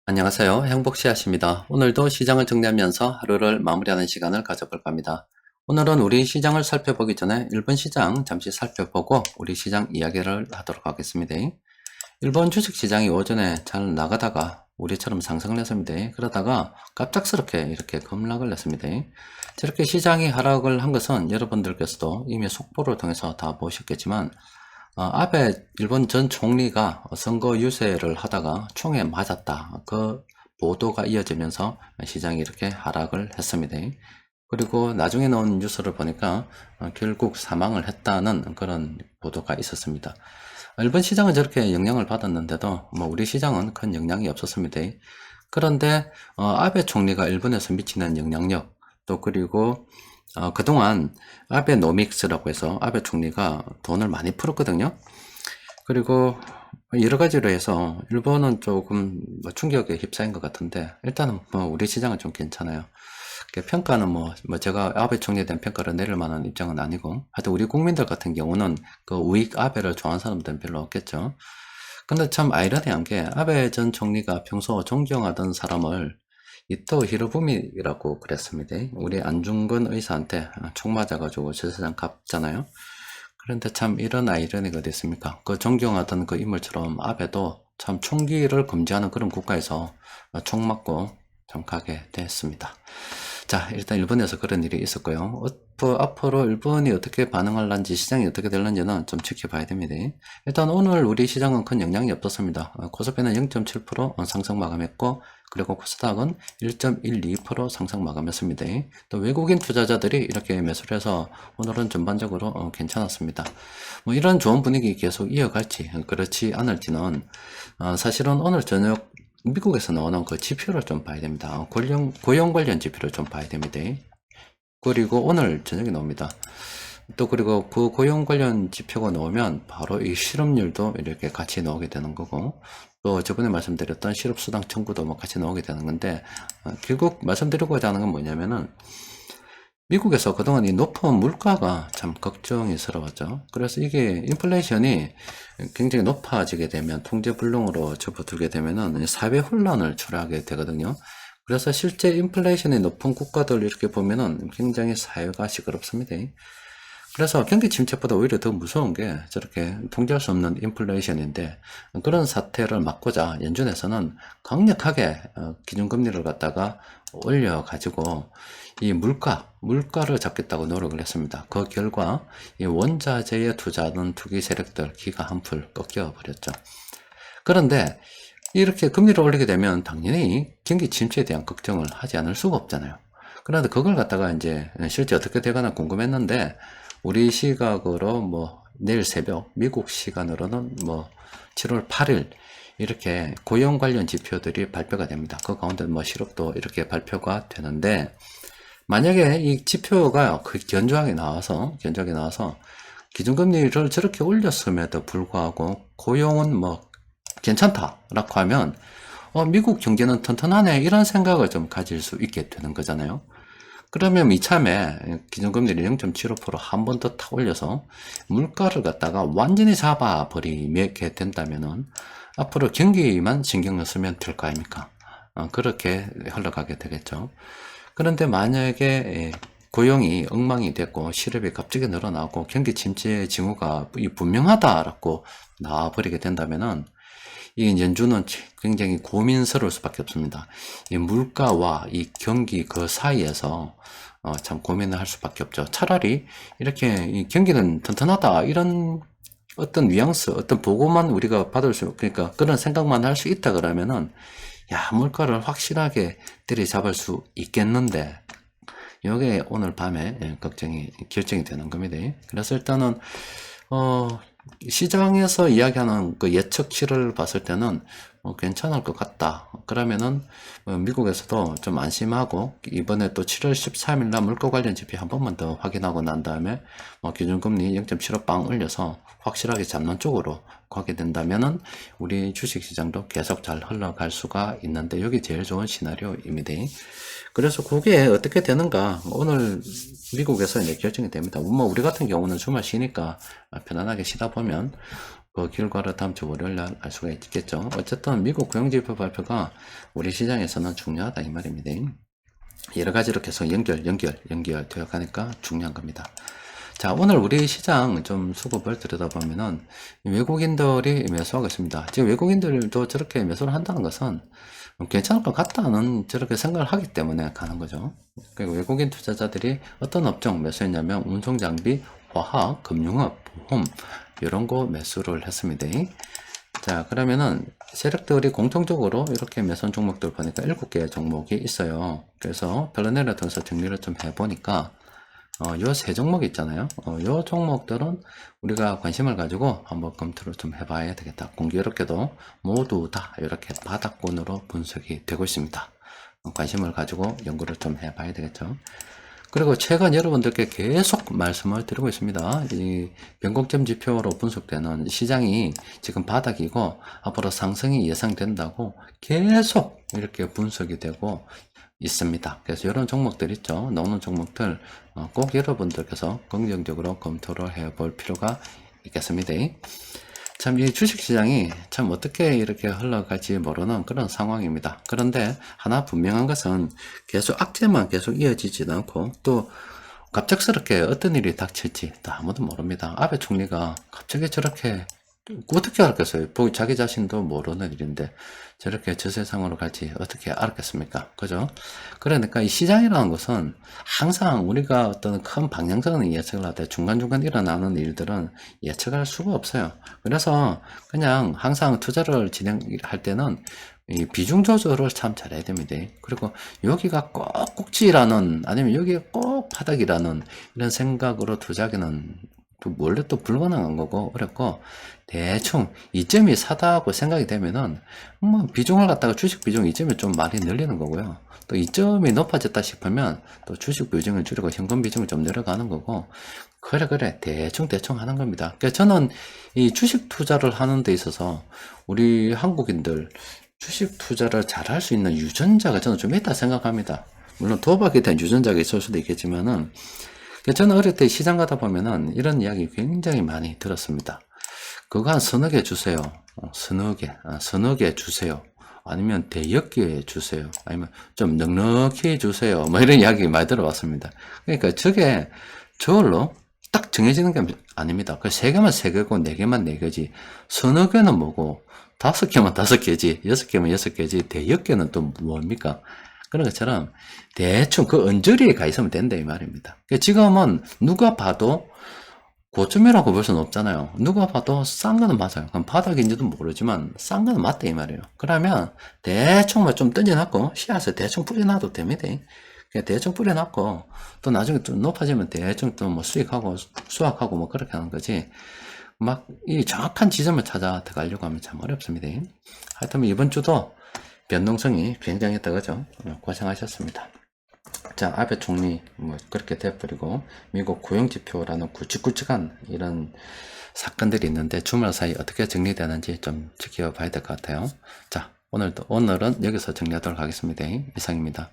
안녕하세요. 행복씨앗입니다. 오늘도 시장을 정리하면서 하루를 마무리하는 시간을 가져볼까 합니다. 오늘은 우리 시장을 살펴보기 전에 일본 시장 잠시 살펴보고 우리 시장 이야기를 하도록 하겠습니다. 일본 주식시장이 오전에 잘 나가다가 우리처럼 상승을 했습니다. 그러다가 갑작스럽게 이렇게 급락을 했습니다. 저렇게 시장이 하락을 한 것은 여러분들께서도 이미 속보를 통해서 다 보셨겠지만 아베 일본 전 총리가 선거 유세를 하다가 총에 맞았다. 그 보도가 이어지면서 시장이 이렇게 하락을 했습니다. 그리고 나중에 나온 뉴스를 보니까 결국 사망을 했다는 그런 보도가 있었습니다. 일본 시장은 저렇게 영향을 받았는데도 뭐 우리 시장은 큰 영향이 없었습니다. 그런데 아베 총리가 일본에서 미치는 영향력, 또 그리고 그동안 아베노믹스라고 해서 아베 총리가 돈을 많이 풀었거든요. 그리고 여러 가지로 해서 일본은 조금 뭐 충격에 휩싸인 것 같은데, 일단은 뭐 우리 시장은 좀 괜찮아요. 평가는 뭐 제가 아베 총리에 대한 평가를 내릴 만한 입장은 아니고, 하여튼 우리 국민들 같은 경우는 그 우익 아베를 좋아하는 사람들은 별로 없겠죠. 근데 참 아이러니한 게, 아베 전 총리가 평소 존경하던 사람을 이토 히로부미라고 그랬습니다. 우리 안중근 의사한테 총 맞아가지고 제사장 갔잖아요. 그런데 참 이런 아이러니가 어디 있습니까? 그 존경하던 그 인물처럼 아베도 참 총기를 금지하는 그런 국가에서 총 맞고 좀 가게 됐습니다. 자, 일단 일본에서 그런 일이 있었고요. 앞으로 일본이 어떻게 반응할런지, 시장이 어떻게 될런지는 좀 지켜봐야 됩니다. 일단 오늘 우리 시장은 큰 영향이 없었습니다. 코스피는 0.7% 상승 마감했고, 그리고 코스닥은 1.12% 상승 마감했습니다. 또 외국인 투자자들이 이렇게 매수를 해서 오늘은 전반적으로 괜찮았습니다. 뭐 이런 좋은 분위기 계속 이어갈지 그렇지 않을지는 사실은 오늘 저녁 미국에서 나오는 그 지표를 좀 봐야 됩니다. 고용 관련 지표를 좀 봐야 됩니다. 그리고 오늘 저녁에 나옵니다. 또 그리고 그 고용 관련 지표가 나오면 바로 이 실업률도 이렇게 같이 나오게 되는 거고, 또 저번에 말씀드렸던 실업수당 청구도 뭐 같이 나오게 되는 건데, 결국 말씀드리고자 하는 건 뭐냐면은 미국에서 그동안 이 높은 물가가 참 걱정스러웠죠. 그래서 이게 인플레이션이 굉장히 높아지게 되면, 통제불능으로 접어들게 되면은 사회 혼란을 초래하게 되거든요. 그래서 실제 인플레이션이 높은 국가들 이렇게 보면은 굉장히 사회가 시끄럽습니다. 그래서 경기 침체보다 오히려 더 무서운 게 저렇게 통제할 수 없는 인플레이션인데, 그런 사태를 막고자 연준에서는 강력하게 기준금리를 갖다가 올려가지고 이 물가를 잡겠다고 노력을 했습니다. 그 결과 이 원자재에 투자하는 투기 세력들 기가 한풀 꺾여버렸죠. 그런데 이렇게 금리를 올리게 되면 당연히 경기 침체에 대한 걱정을 하지 않을 수가 없잖아요. 그런데 그걸 갖다가 이제 실제 어떻게 되거나 궁금했는데, 우리 시각으로 뭐 내일 새벽, 미국 시간으로는 뭐 7월 8일 이렇게 고용 관련 지표들이 발표가 됩니다. 그 가운데 뭐 실업도 이렇게 발표가 되는데, 만약에 이 지표가 그 견조하게 나와서 기준금리를 저렇게 올렸음에도 불구하고 고용은 뭐 괜찮다라고 하면 미국 경제는 튼튼하네, 이런 생각을 좀 가질 수 있게 되는 거잖아요. 그러면 이참에 기준금리를 0.75% 한 번 더 탁 올려서 물가를 갖다가 완전히 잡아버리게 된다면은 앞으로 경기만 신경을 쓰면 될 거 아닙니까? 그렇게 흘러가게 되겠죠. 그런데 만약에 고용이 엉망이 됐고 실업이 갑자기 늘어나고 경기 침체 징후가 분명하다라고 나와버리게 된다면은 이 연준은 굉장히 고민스러울 수밖에 없습니다. 이 물가와 이 경기 그 사이에서 참 고민을 할 수밖에 없죠. 차라리 이렇게 이 경기는 튼튼하다, 이런 어떤 뉘앙스, 어떤 보고만 우리가 받을 수, 그러니까 그런 생각만 할 수 있다 그러면은, 야, 물가를 확실하게 들이잡을 수 있겠는데, 이게 오늘 밤에 결정이 되는 겁니다. 그래서 일단은 시장에서 이야기하는 그 예측치를 봤을 때는 괜찮을 것 같다. 그러면은 미국에서도 좀 안심하고, 이번에 또 7월 13일 날 물가 관련 지표 한 번만 더 확인하고 난 다음에 기준금리 0.75 빵 올려서 확실하게 잡는 쪽으로 가게 된다면은 우리 주식시장도 계속 잘 흘러갈 수가 있는데, 여기 제일 좋은 시나리오입니다. 그래서 그게 어떻게 되는가 오늘 미국에서 이제 결정이 됩니다. 뭐 우리 같은 경우는 주말 쉬니까 편안하게 쉬다 보면 그 결과를 다음 주 월요일 날 알 수가 있겠죠. 어쨌든 미국 고용지표 발표가 우리 시장에서는 중요하다 이 말입니다. 여러 가지로 계속 연결되어 가니까 중요한 겁니다. 자, 오늘 우리 시장 좀 수급을 들여다보면은 외국인들이 매수하고 있습니다. 지금 외국인들도 저렇게 매수를 한다는 것은 괜찮을 것 같다는 저렇게 생각을 하기 때문에 가는 거죠. 그리고 외국인 투자자들이 어떤 업종 매수했냐면 운송장비, 화학, 금융업, 보험 이런 거 매수를 했습니다. 자, 그러면은 세력들이 공통적으로 이렇게 매수한 종목들 보니까 7개의 종목이 있어요. 그래서 별내를 통해서 정리를 좀 해보니까 요 세 종목 있잖아요. 요 종목들은 우리가 관심을 가지고 한번 검토를 좀 해봐야 되겠다. 공교롭게도 모두 다 이렇게 바닥권으로 분석이 되고 있습니다. 관심을 가지고 연구를 좀 해봐야 되겠죠. 그리고 최근 여러분들께 계속 말씀을 드리고 있습니다. 이 변곡점 지표로 분석되는 시장이 지금 바닥이고 앞으로 상승이 예상된다고 계속 이렇게 분석이 되고 있습니다. 그래서 이런 종목들 있죠. 나오는 종목들 꼭 여러분들께서 긍정적으로 검토를 해볼 필요가 있겠습니다. 참 이 주식시장이 참 어떻게 이렇게 흘러갈지 모르는 그런 상황입니다. 그런데 하나 분명한 것은 계속 악재만 계속 이어지지도 않고 또 갑작스럽게 어떤 일이 닥칠지 또 아무도 모릅니다. 아베 총리가 갑자기 저렇게 어떻게 알겠어요? 자기 자신도 모르는 일인데 저렇게 저 세상으로 갈지 어떻게 알았겠습니까? 그죠? 그러니까 이 시장이라는 것은 항상 우리가 어떤 큰 방향성은 예측을 하되 중간중간 일어나는 일들은 예측할 수가 없어요. 그래서 그냥 항상 투자를 진행할 때는 이 비중 조절을 참 잘해야 됩니다. 그리고 여기가 꼭 꼭지라는 아니면 여기가 꼭 바닥이라는 이런 생각으로 투자하기는 원래 또 불가능한 거고 어렵고 대충 이점이 사다고 생각이 되면은 뭐 비중을 갖다가 주식 비중 이점이 좀 많이 늘리는 거고요. 또 이점이 높아졌다 싶으면 또 주식 비중을 줄이고 현금 비중을 좀 내려가는 거고 그래 대충 하는 겁니다. 그러니까 저는 이 주식 투자를 하는 데 있어서 우리 한국인들 주식 투자를 잘 할 수 있는 유전자가 저는 좀 있다 생각합니다. 물론 도박에 대한 유전자가 있을 수도 있겠지만은 저는 어릴 때 시장 가다 보면은 이런 이야기 굉장히 많이 들었습니다. 그거 한 서너 개 주세요. 서너 개 주세요. 아니면 대여 개 주세요. 아니면 좀 넉넉히 주세요. 뭐 이런 이야기 많이 들어봤습니다. 그러니까 저게 저걸로 딱 정해지는 게 아닙니다. 그 세 개만 세 개고 네 개만 네 개지. 서너 개는 뭐고 다섯 개만 다섯 개지. 여섯 개면 여섯 개지. 대여 개는 또 뭡니까? 그런 것처럼 대충 그 언저리에 가 있으면 된다 이 말입니다. 지금은 누가 봐도 고점이라고 볼 수는 없잖아요. 누가 봐도 싼 거는 맞아요. 그럼 바닥인지도 모르지만 싼 거는 맞다 이 말이에요. 그러면 대충 뭐 좀 던져놨고 씨앗을 대충 뿌려놔도 됩니다. 그냥 대충 뿌려놨고 또 나중에 좀 높아지면 대충 또 뭐 수익하고 수확하고 뭐 그렇게 하는 거지. 막 이 정확한 지점을 찾아 들어가려고 하면 참 어렵습니다. 하여튼 이번 주도 변동성이 굉장했다 그죠? 고생하셨습니다. 자, 아베 총리 뭐 그렇게 돼버리고 미국 고용지표라는 굵직굵직한 이런 사건들이 있는데 주말 사이 어떻게 정리되는지 좀 지켜봐야 될 것 같아요. 자, 오늘은 여기서 정리하도록 하겠습니다. 이상입니다.